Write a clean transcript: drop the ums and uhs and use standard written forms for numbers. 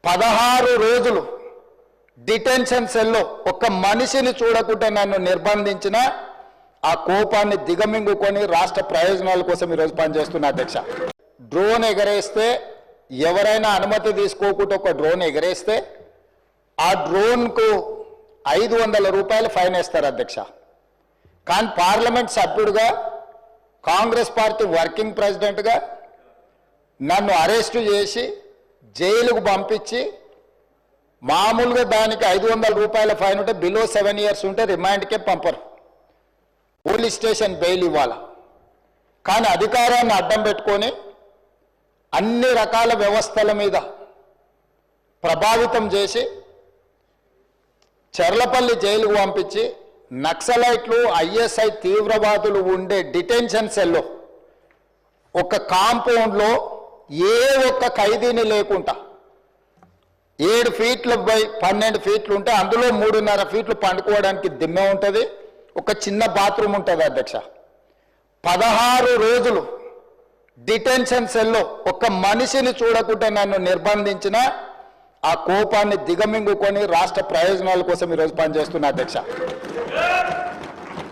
16 రోజులు డిటెన్షన్ సెల్లో ఒక్క మనిషిని చూడకుండా నన్ను నిర్బంధించిన ఆ కోపాన్ని దిగమింగుకొని రాష్ట్ర ప్రయోజనాల కోసం ఈరోజు పనిచేస్తున్నా అధ్యక్ష. డ్రోన్ ఎగరేస్తే ఎవరైనా అనుమతి తీసుకోకుండా ఒక డ్రోన్ ఎగరేస్తే ఆ డ్రోన్కు 500 రూపాయలు ఫైన్ వేస్తారు అధ్యక్ష. కానీ పార్లమెంట్ సభ్యుడిగా కాంగ్రెస్ పార్టీ వర్కింగ్ ప్రెసిడెంట్గా నన్ను అరెస్టు చేసి జైలుకు పంపించి మామూలుగా దానికి 500 రూపాయల ఫైన్ ఉంటే బిలో 7 years ఉంటే రిమాండ్కే పంపరు, పోలీస్ స్టేషన్ బెయిల్ ఇవ్వాలి. కానీ అధికారాన్ని అడ్డం పెట్టుకొని అన్ని రకాల వ్యవస్థల మీద ప్రభావితం చేసి చర్లపల్లి జైలుకు పంపించి నక్సలైట్లు ఐఎస్ఐ తీవ్రవాదులు ఉండే డిటెన్షన్ సెల్లో ఒక కాంపౌండ్లో ఏ ఒక్క ఖైదీని లేకుండా 7 ఫీట్ల బై 12 ఫీట్లు ఉంటే అందులో 3.5 ఫీట్లు పండుకోవడానికి దిమ్మె ఉంటుంది, ఒక చిన్న బాత్రూమ్ ఉంటుంది అధ్యక్ష. 16 రోజులు డిటెన్షన్ సెల్లో ఒక్క మనిషిని చూడకుండా నన్ను నిర్బంధించిన ఆ కోపాన్ని దిగమింగుకొని రాష్ట్ర ప్రయోజనాల కోసం ఈరోజు పనిచేస్తున్నా అధ్యక్ష.